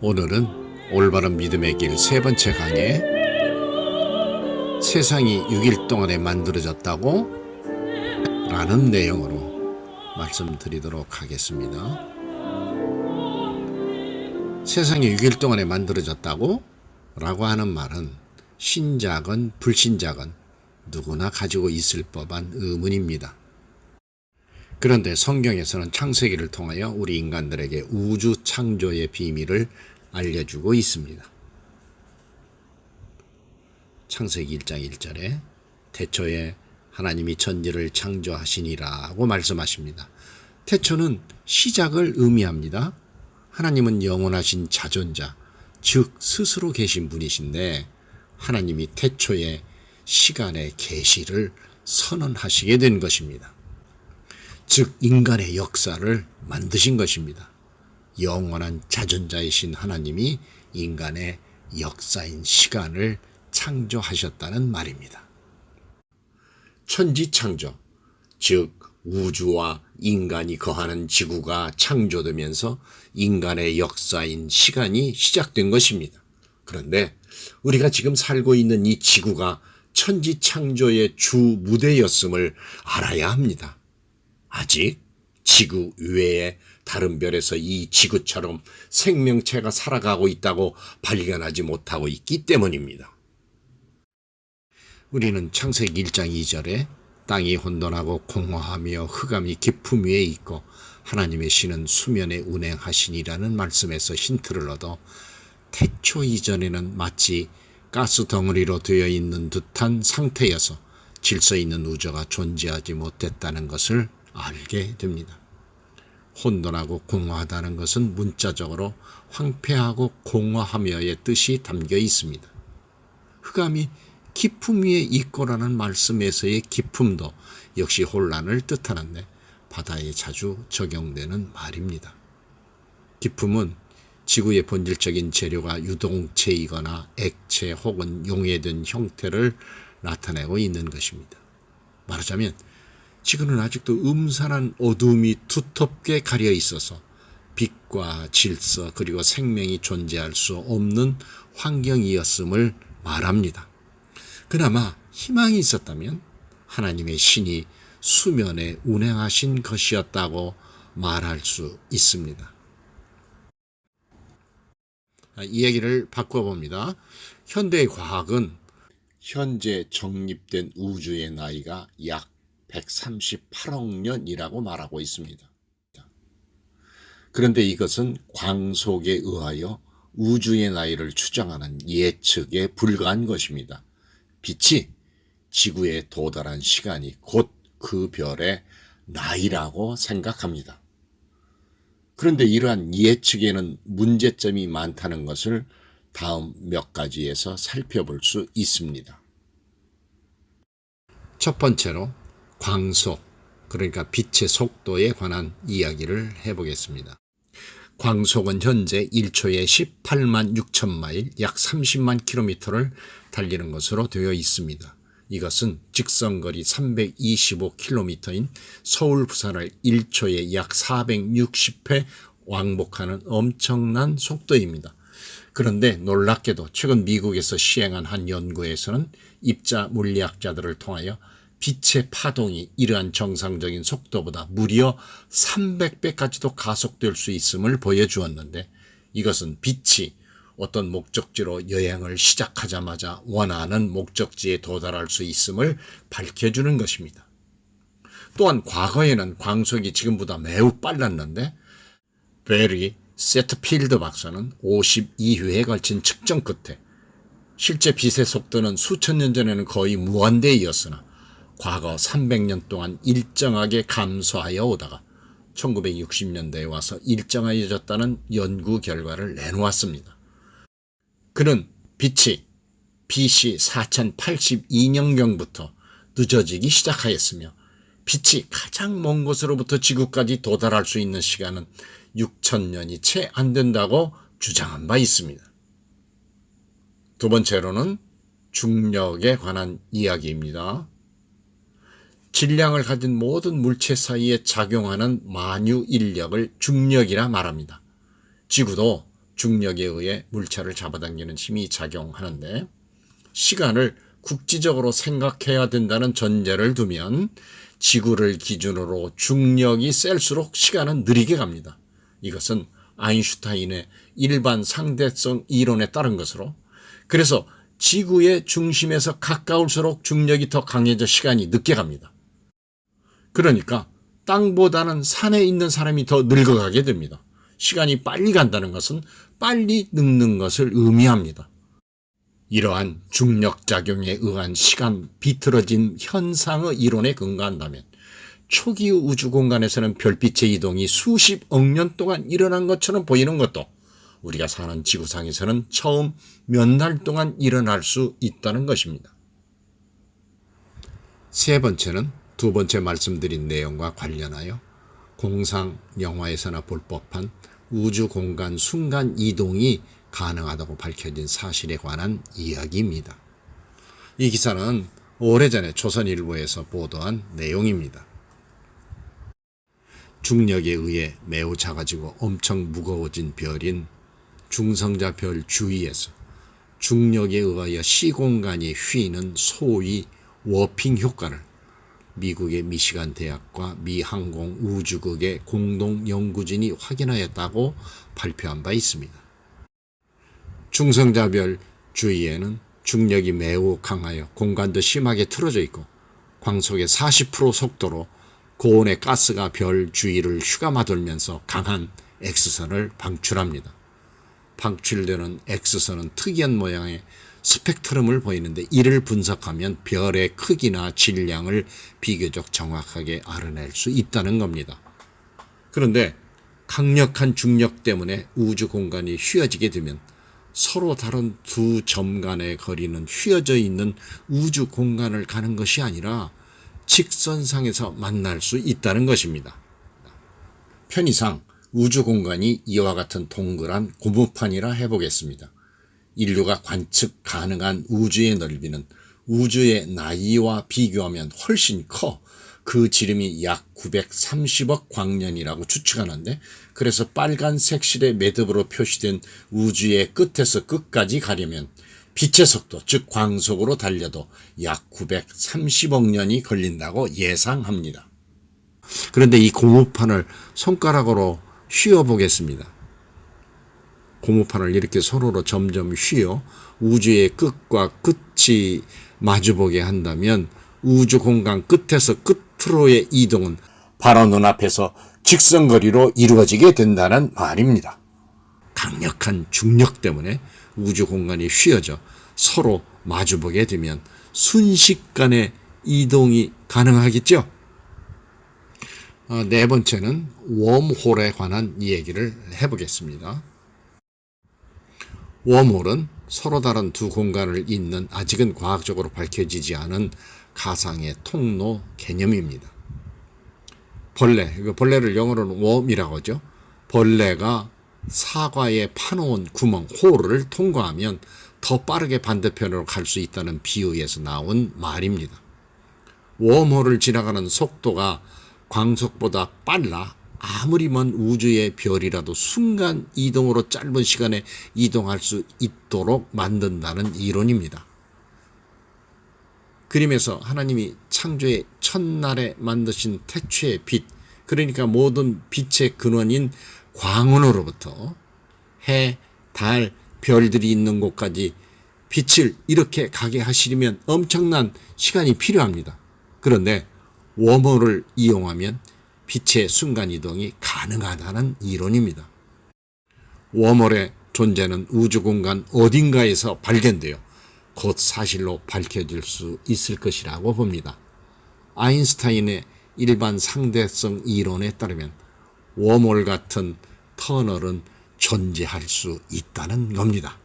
오늘은 올바른 믿음의 길 세 번째 강의, 세상이 6일 동안에 만들어졌다고? 라는 내용으로 말씀드리도록 하겠습니다. 세상이 6일 동안에 만들어졌다고? 라고 하는 말은 신자건 불신자건 누구나 가지고 있을 법한 의문입니다. 그런데 성경에서는 창세기를 통하여 우리 인간들에게 우주 창조의 비밀을 알려주고 있습니다. 창세기 1장 1절에 태초에 하나님이 천지를 창조하시니라고 말씀하십니다. 태초는 시작을 의미합니다. 하나님은 영원하신 자존자, 즉 스스로 계신 분이신데 하나님이 태초에 시간의 계시를 선언하시게 된 것입니다. 즉 인간의 역사를 만드신 것입니다. 영원한 자존자이신 하나님이 인간의 역사인 시간을 창조하셨다는 말입니다. 천지창조, 즉 우주와 인간이 거하는 지구가 창조되면서 인간의 역사인 시간이 시작된 것입니다. 그런데 우리가 지금 살고 있는 이 지구가 천지창조의 주 무대였음을 알아야 합니다. 아직 지구 외에 다른 별에서 이 지구처럼 생명체가 살아가고 있다고 발견하지 못하고 있기 때문입니다. 우리는 창세기 1장 2절에 땅이 혼돈하고 공허하며 흑암이 깊음 위에 있고 하나님의 신은 수면에 운행하시니라는 말씀에서 힌트를 얻어 태초 이전에는 마치 가스 덩어리로 되어 있는 듯한 상태여서 질서 있는 우주가 존재하지 못했다는 것을 알게 됩니다. 혼돈하고 공허하다는 것은 문자적으로 황폐하고 공허하며의 뜻이 담겨 있습니다. 흑암이 깊음 위에 있고라는 말씀에서의 깊음도 역시 혼란을 뜻하는데 바다에 자주 적용되는 말입니다. 깊음은 지구의 본질적인 재료가 유동체이거나 액체 혹은 용해된 형태를 나타내고 있는 것입니다. 말하자면 지구는 아직도 음산한 어둠이 두텁게 가려 있어서 빛과 질서 그리고 생명이 존재할 수 없는 환경이었음을 말합니다. 그나마 희망이 있었다면 하나님의 신이 수면에 운행하신 것이었다고 말할 수 있습니다. 이야기를 바꿔봅니다. 현대의 과학은 현재 정립된 우주의 나이가 약 138억 년이라고 말하고 있습니다. 그런데 이것은 광속에 의하여 우주의 나이를 추정하는 예측에 불과한 것입니다. 빛이 지구에 도달한 시간이 곧 그 별의 나이라고 생각합니다. 그런데 이러한 예측에는 문제점이 많다는 것을 다음 몇 가지에서 살펴볼 수 있습니다. 첫 번째로 광속, 그러니까 빛의 속도에 관한 이야기를 해보겠습니다. 광속은 현재 1초에 18만 6천 마일, 약 30만 킬로미터를 달리는 것으로 되어 있습니다. 이것은 직선거리 325킬로미터인 서울 부산을 1초에 약 460회 왕복하는 엄청난 속도입니다. 그런데 놀랍게도 최근 미국에서 시행한 한 연구에서는 입자 물리학자들을 통하여 빛의 파동이 이러한 정상적인 속도보다 무려 300배까지도 가속될 수 있음을 보여주었는데 이것은 빛이 어떤 목적지로 여행을 시작하자마자 원하는 목적지에 도달할 수 있음을 밝혀주는 것입니다. 또한 과거에는 광속이 지금보다 매우 빨랐는데 베리 세트필드 박사는 52회에 걸친 측정 끝에 실제 빛의 속도는 수천 년 전에는 거의 무한대이었으나 과거 300년 동안 일정하게 감소하여 오다가 1960년대에 와서 일정해졌다는 연구 결과를 내놓았습니다. 그는 빛이 BC 4082년경부터 늦어지기 시작하였으며 빛이 가장 먼 곳으로부터 지구까지 도달할 수 있는 시간은 6,000년이 채 안 된다고 주장한 바 있습니다. 두 번째로는 중력에 관한 이야기입니다. 질량을 가진 모든 물체 사이에 작용하는 만유 인력을 중력이라 말합니다. 지구도 중력에 의해 물체를 잡아당기는 힘이 작용하는데 시간을 국지적으로 생각해야 된다는 전제를 두면 지구를 기준으로 중력이 셀수록 시간은 느리게 갑니다. 이것은 아인슈타인의 일반 상대성 이론에 따른 것으로, 그래서 지구의 중심에서 가까울수록 중력이 더 강해져 시간이 늦게 갑니다. 그러니까 땅보다는 산에 있는 사람이 더 늙어가게 됩니다. 시간이 빨리 간다는 것은 빨리 늙는 것을 의미합니다. 이러한 중력작용에 의한 시간 비틀어진 현상의 이론에 근거한다면 초기 우주 공간에서는 별빛의 이동이 수십억 년 동안 일어난 것처럼 보이는 것도 우리가 사는 지구상에서는 처음 몇 날 동안 일어날 수 있다는 것입니다. 세 번째는 두 번째 말씀드린 내용과 관련하여 공상 영화에서나 볼 법한 우주 공간 순간 이동이 가능하다고 밝혀진 사실에 관한 이야기입니다. 이 기사는 오래전에 조선일보에서 보도한 내용입니다. 중력에 의해 매우 작아지고 엄청 무거워진 별인 중성자 별 주위에서 중력에 의하여 시공간이 휘는 소위 워핑 효과를 미국의 미시간 대학과 미 항공 우주국의 공동 연구진이 확인하였다고 발표한 바 있습니다. 중성자별 주위에는 중력이 매우 강하여 공간도 심하게 틀어져 있고 광속의 40% 속도로 고온의 가스가 별 주위를 휘감아돌면서 강한 X선을 방출합니다. 방출되는 X선은 특이한 모양의 스펙트럼을 보이는데 이를 분석하면 별의 크기나 질량을 비교적 정확하게 알아낼 수 있다는 겁니다. 그런데 강력한 중력 때문에 우주 공간이 휘어지게 되면 서로 다른 두 점 간의 거리는 휘어져 있는 우주 공간을 가는 것이 아니라 직선상에서 만날 수 있다는 것입니다. 편의상 우주 공간이 이와 같은 동그란 고무판이라 해보겠습니다. 인류가 관측 가능한 우주의 넓이는 우주의 나이와 비교하면 훨씬 커 그 지름이 약 930억 광년이라고 추측하는데, 그래서 빨간색 실의 매듭으로 표시된 우주의 끝에서 끝까지 가려면 빛의 속도, 즉 광속으로 달려도 약 930억 년이 걸린다고 예상합니다. 그런데 이 고무판을 손가락으로 휘어 보겠습니다. 고무판을 이렇게 손으로 점점 휘어 우주의 끝과 끝이 마주보게 한다면 우주 공간 끝에서 끝으로의 이동은 바로 눈앞에서 직선거리로 이루어지게 된다는 말입니다. 강력한 중력 때문에 우주 공간이 휘어져 서로 마주보게 되면 순식간에 이동이 가능하겠죠. 네 번째는 웜홀에 관한 얘기를 해보겠습니다. 웜홀은 서로 다른 두 공간을 잇는 아직은 과학적으로 밝혀지지 않은 가상의 통로 개념입니다. 벌레를 영어로는 웜이라고 하죠. 벌레가 사과에 파놓은 구멍, 홀을 통과하면 더 빠르게 반대편으로 갈 수 있다는 비유에서 나온 말입니다. 웜홀을 지나가는 속도가 광속보다 빨라 아무리 먼 우주의 별이라도 순간 이동으로 짧은 시간에 이동할 수 있도록 만든다는 이론입니다. 그림에서 하나님이 창조의 첫날에 만드신 태초의 빛, 그러니까 모든 빛의 근원인 광원으로부터 해, 달, 별들이 있는 곳까지 빛을 이렇게 가게 하시려면 엄청난 시간이 필요합니다. 그런데 웜홀을 이용하면 빛의 순간이동이 가능하다는 이론입니다. 웜홀의 존재는 우주 공간 어딘가에서 발견되어 곧 사실로 밝혀질 수 있을 것이라고 봅니다. 아인슈타인의 일반 상대성 이론에 따르면 웜홀 같은 터널은 존재할 수 있다는 겁니다.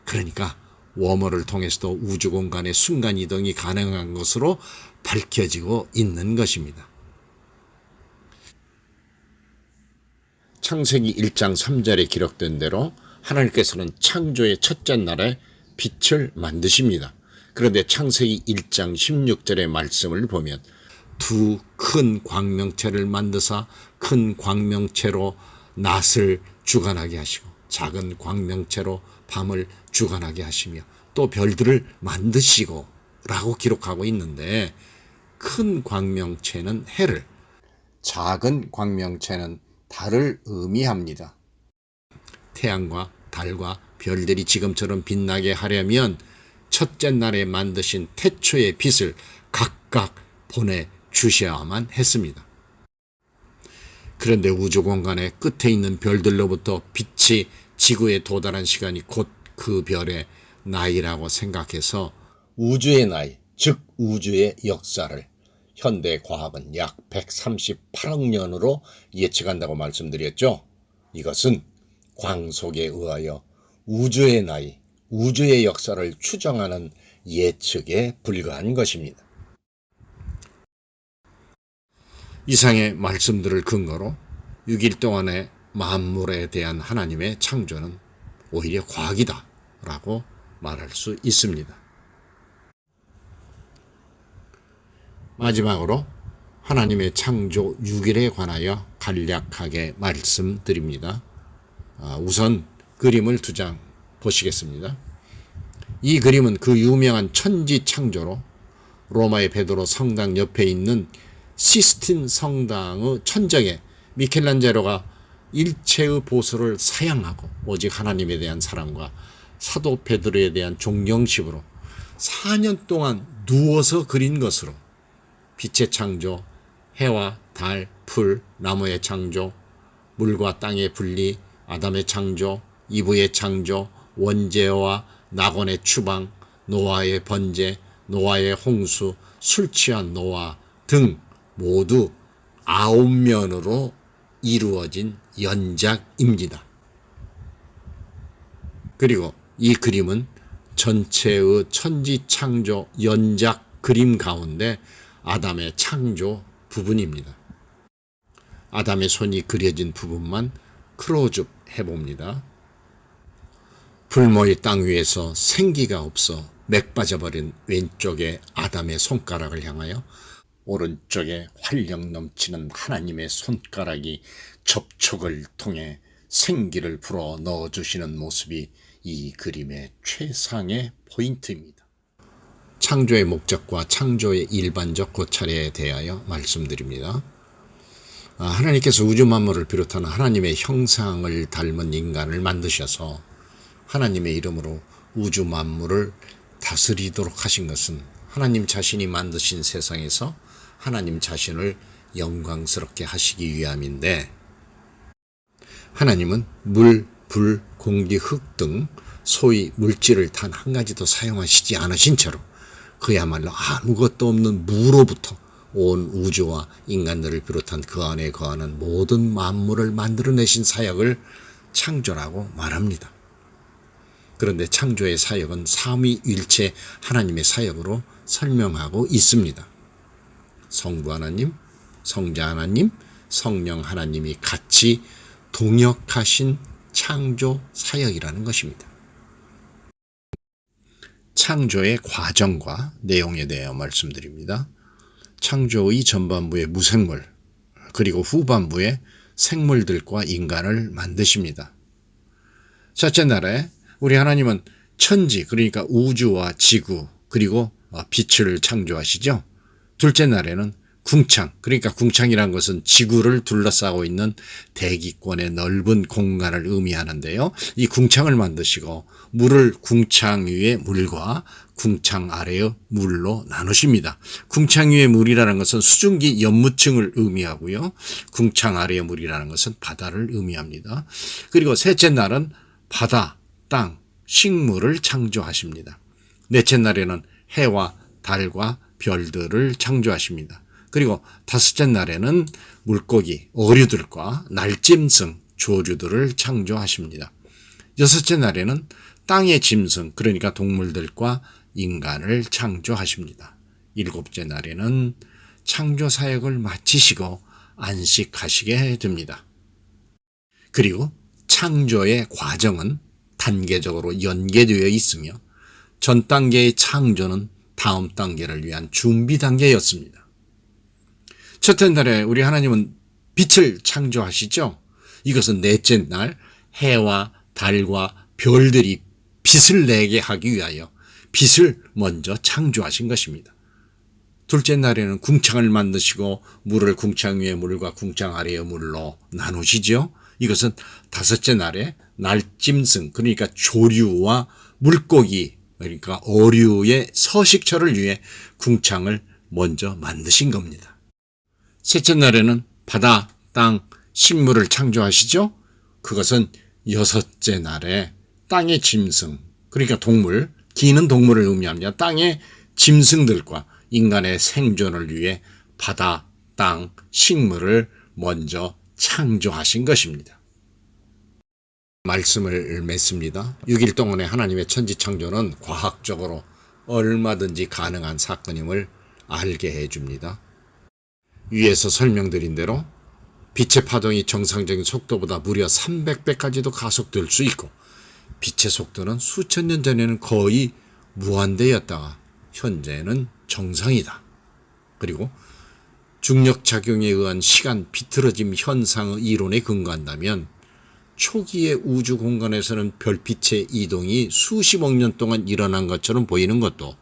그러니까 웜홀을 통해서도 우주 공간의 순간이동이 가능한 것으로 밝혀지고 있는 것입니다. 창세기 1장 3절에 기록된 대로 하나님께서는 창조의 첫째 날에 빛을 만드십니다. 그런데 창세기 1장 16절의 말씀을 보면 두 큰 광명체를 만드사 큰 광명체로 낫을 주관하게 하시고 작은 광명체로 밤을 주관하게 하시며 또 별들을 만드시고 라고 기록하고 있는데, 큰 광명체는 해를, 작은 광명체는 달을 의미합니다. 태양과 달과 별들이 지금처럼 빛나게 하려면 첫째 날에 만드신 태초의 빛을 각각 보내주셔야만 했습니다. 그런데 우주 공간의 끝에 있는 별들로부터 빛이 지구에 도달한 시간이 곧 그 별의 나이라고 생각해서 우주의 나이, 즉 우주의 역사를 현대 과학은 약 138억 년으로 예측한다고 말씀드렸죠. 이것은 광속에 의하여 우주의 나이, 우주의 역사를 추정하는 예측에 불과한 것입니다. 이상의 말씀들을 근거로 6일 동안의 만물에 대한 하나님의 창조는 오히려 과학이다 라고 말할 수 있습니다. 마지막으로 하나님의 창조 6일에 관하여 간략하게 말씀드립니다. 우선 그림을 2장 보시겠습니다. 이 그림은 그 유명한 천지 창조로 로마의 베드로 성당 옆에 있는 시스틴 성당의 천정에 미켈란젤로가 일체의 보수를 사양하고 오직 하나님에 대한 사랑과 사도 베드로에 대한 존경심으로 4년 동안 누워서 그린 것으로 빛의 창조, 해와 달, 풀, 나무의 창조, 물과 땅의 분리, 아담의 창조, 이브의 창조, 원죄와 낙원의 추방, 노아의 번제, 노아의 홍수, 술 취한 노아 등 모두 9면으로 이루어진 연작입니다. 그리고 이 그림은 전체의 천지 창조 연작 그림 가운데 아담의 창조 부분입니다. 아담의 손이 그려진 부분만 클로즈업 해봅니다. 불모의 땅 위에서 생기가 없어 맥 빠져버린 왼쪽의 아담의 손가락을 향하여 오른쪽에 활력 넘치는 하나님의 손가락이 접촉을 통해 생기를 불어 넣어주시는 모습이 이 그림의 최상의 포인트입니다. 창조의 목적과 창조의 일반적 고찰에 대하여 말씀드립니다. 하나님께서 우주 만물을 비롯하는 하나님의 형상을 닮은 인간을 만드셔서 하나님의 이름으로 우주 만물을 다스리도록 하신 것은 하나님 자신이 만드신 세상에서 하나님 자신을 영광스럽게 하시기 위함인데, 하나님은 물, 불, 공기, 흙 등 소위 물질을 단 한 가지도 사용하시지 않으신 채로 그야말로 아무것도 없는 무로부터 온 우주와 인간들을 비롯한 그 안에 거하는 모든 만물을 만들어내신 사역을 창조라고 말합니다. 그런데 창조의 사역은 삼위일체 하나님의 사역으로 설명하고 있습니다. 성부 하나님, 성자 하나님, 성령 하나님이 같이 동역하신 창조 사역이라는 것입니다. 창조의 과정과 내용에 대해 말씀드립니다. 창조의 전반부의 무생물, 그리고 후반부의 생물들과 인간을 만드십니다. 첫째 날에 우리 하나님은 천지, 그러니까 우주와 지구, 그리고 빛을 창조하시죠. 둘째 날에는 궁창, 그러니까 궁창이란 것은 지구를 둘러싸고 있는 대기권의 넓은 공간을 의미하는데요. 이 궁창을 만드시고 물을 궁창 위의 물과 궁창 아래의 물로 나누십니다. 궁창 위의 물이라는 것은 수증기 연무층을 의미하고요. 궁창 아래의 물이라는 것은 바다를 의미합니다. 그리고 셋째 날은 바다, 땅, 식물을 창조하십니다. 넷째 날에는 해와 달과 별들을 창조하십니다. 그리고 다섯째 날에는 물고기, 어류들과 날짐승, 조류들을 창조하십니다. 여섯째 날에는 땅의 짐승, 그러니까 동물들과 인간을 창조하십니다. 일곱째 날에는 창조 사역을 마치시고 안식하시게 됩니다. 그리고 창조의 과정은 단계적으로 연계되어 있으며 전 단계의 창조는 다음 단계를 위한 준비 단계였습니다. 첫째 날에 우리 하나님은 빛을 창조하시죠. 이것은 넷째 날 해와 달과 별들이 빛을 내게 하기 위하여 빛을 먼저 창조하신 것입니다. 둘째 날에는 궁창을 만드시고 물을 궁창 위의 물과 궁창 아래의 물로 나누시죠. 이것은 다섯째 날에 날짐승, 그러니까 조류와 물고기, 그러니까 어류의 서식처를 위해 궁창을 먼저 만드신 겁니다. 셋째 날에는 바다, 땅, 식물을 창조하시죠. 그것은 여섯째 날에 땅의 짐승, 그러니까 동물, 기는 동물을 의미합니다. 땅의 짐승들과 인간의 생존을 위해 바다, 땅, 식물을 먼저 창조하신 것입니다. 말씀을 맺습니다. 6일 동안의 하나님의 천지창조는 과학적으로 얼마든지 가능한 사건임을 알게 해줍니다. 위에서 설명드린 대로 빛의 파동이 정상적인 속도보다 무려 300배까지도 가속될 수 있고, 빛의 속도는 수천 년 전에는 거의 무한대였다가 현재는 정상이다. 그리고 중력작용에 의한 시간 비틀어짐 현상의 이론에 근거한다면 초기의 우주 공간에서는 별빛의 이동이 수십억 년 동안 일어난 것처럼 보이는 것도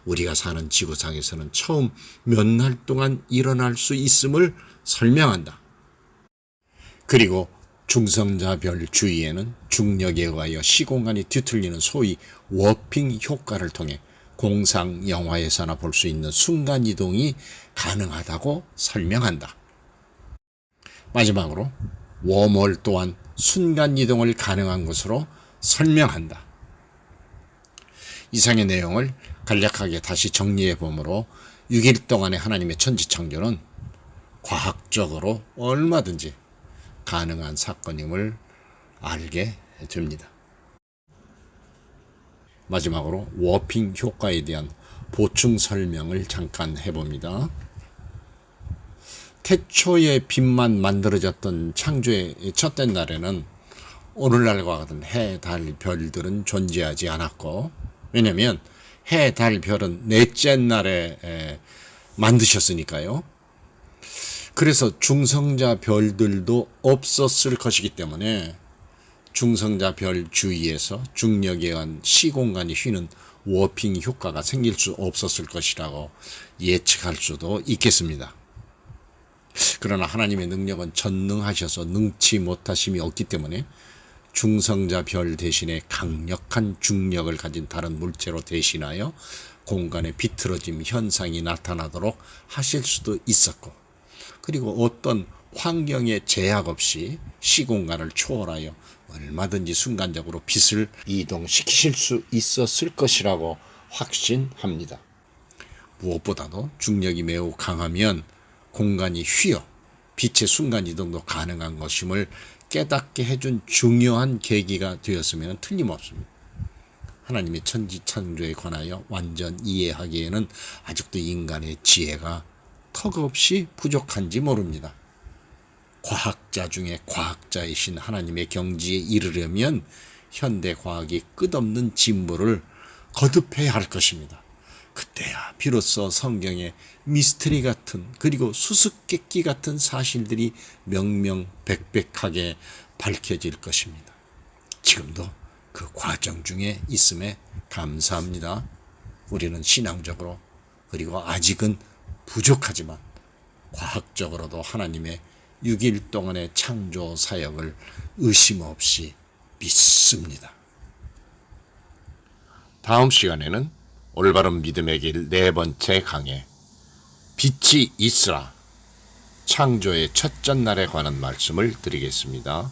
우리가 사는 지구상에서는 처음 몇 날 동안 일어날 수 있음을 설명한다. 그리고 중성자별 주위에는 중력에 의하여 시공간이 뒤틀리는 소위 워핑 효과를 통해 공상 영화에서나 볼 수 있는 순간이동이 가능하다고 설명한다. 마지막으로 웜홀 또한 순간이동을 가능한 것으로 설명한다. 이상의 내용을 간략하게 다시 정리해 보므로 6일 동안의 하나님의 천지창조는 과학적으로 얼마든지 가능한 사건임을 알게 됩니다. 마지막으로 워핑 효과에 대한 보충 설명을 잠깐 해봅니다. 태초의 빛만 만들어졌던 창조의 첫째 날에는 오늘날과 같은 해, 달, 별들은 존재하지 않았고, 왜냐하면 해, 달, 별은 넷째 날에 만드셨으니까요. 그래서 중성자 별들도 없었을 것이기 때문에 중성자 별 주위에서 중력에 의한 시공간이 휘는 워핑 효과가 생길 수 없었을 것이라고 예측할 수도 있겠습니다. 그러나 하나님의 능력은 전능하셔서 능치 못하심이 없기 때문에 중성자 별 대신에 강력한 중력을 가진 다른 물체로 대신하여 공간의 비틀어짐 현상이 나타나도록 하실 수도 있었고, 그리고 어떤 환경의 제약 없이 시공간을 초월하여 얼마든지 순간적으로 빛을 이동시키실 수 있었을 것이라고 확신합니다. 무엇보다도 중력이 매우 강하면 공간이 휘어 빛의 순간이동도 가능한 것임을 깨닫게 해준 중요한 계기가 되었으면 틀림없습니다. 하나님의 천지창조에 관하여 완전 이해하기에는 아직도 인간의 지혜가 턱없이 부족한지 모릅니다. 과학자 중에 과학자이신 하나님의 경지에 이르려면 현대 과학이 끝없는 진보를 거듭해야 할 것입니다. 그때야 비로소 성경의 미스터리 같은, 그리고 수수께끼 같은 사실들이 명명백백하게 밝혀질 것입니다. 지금도 그 과정 중에 있음에 감사합니다. 우리는 신앙적으로, 그리고 아직은 부족하지만 과학적으로도 하나님의 6일 동안의 창조 사역을 의심 없이 믿습니다. 다음 시간에는 올바른 믿음의 길 네 번째 강해, 빛이 있으라, 창조의 첫째 날에 관한 말씀을 드리겠습니다.